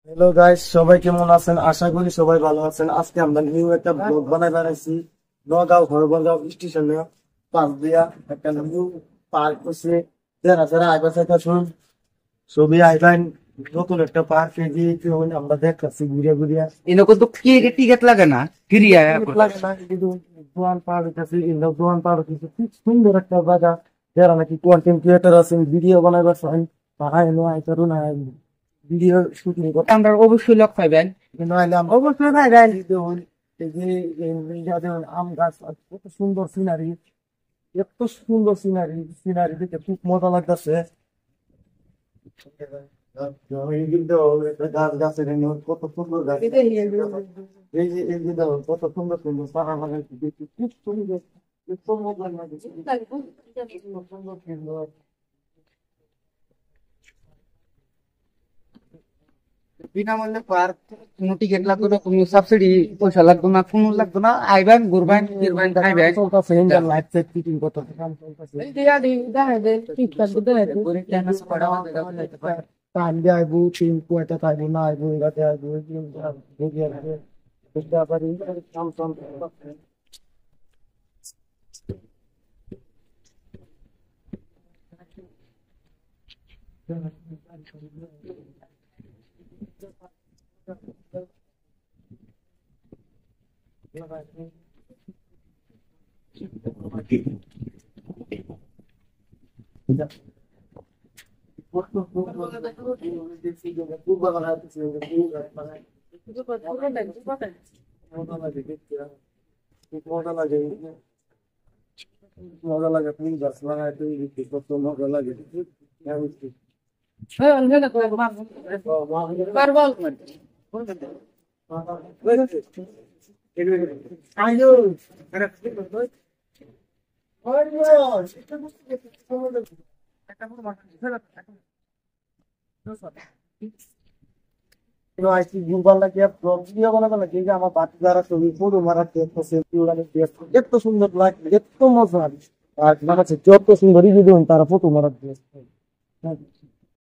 Hello guys, সবাই কেমন আছেন? আশা করি সবাই ভালো আছেন। আজকে আমরা নিউ একটা ব্লগ বানাই বেড়াইছি। নগাঁও হরবরগাঁও স্টেশনে পাশ দিয়া একটা নিউ পার্ক হচ্ছে। যারা যারা আগে থেকে শুনুন ছবি আইবেন, নতুন একটা পার্ক আমরা দেখতেছি ঘুরিয়া ঘুরিয়া। इनको तो टिकट लगे ना फ्री है টিকিট লাগে না, কিন্তু দোয়ান পার হইতেছি, দোয়ান পার হইতেছি। খুব সুন্দর একটা জায়গা। যারা নাকি কন্টেন্ট ক্রিয়েটার আছেন, ভিডিও বানাইবার চান, তারা এনে আইতারু না ভিডিও শুটিং করতে। আমরা অবশ্যই লক পাইবেন। কিন্তু আইলে আমরা অবশ্যই ভাই গাইল দেখুন, এই যে দেখুন আম গাছ, আর কত সুন্দর সিনারি, এত সুন্দর সিনারি, সিনারি দেখে খুব মজা লাগতেছে। গাছ গাছের কত সুন্দর গাছ, এই যে এই যে দেখুন কত সুন্দর সুন্দর পাহাড় লাগাইছে, দেখি খুব সুন্দর, খুব মজা লাগছে। সুন্দর সুন্দর সুন্দর বিনামূল্যে পার্ক, কোনো টিকিট লাগবে না, কোনো সাবসিডি পয়সা লাগবে না, কোনো লাগবে না। আইবেন, ঘুরবেন, ফিরবেন, খাইবেন। চলতেছে, ইন্ডিয়ান লাইফ সেট ফিটিং কত কাম চলতেছে। টাইম দিয়ে আইবো, টিম কুয়াতে থাকবো না আইবো, এগাতে আইবো, বুঝিয়ে রাখবে বুঝতে পারি কাম চলতেছে। মজা লাগে, তুমি গাছ লাগাই তুমি কত মজা লাগে। আমার বাচ্চা যারা ছবি ফটো মারাচ্ছে, এত সুন্দর লাগে, এত মজা। আর যত সুন্দরই যদি তারা ফটো মারাচ্ছে।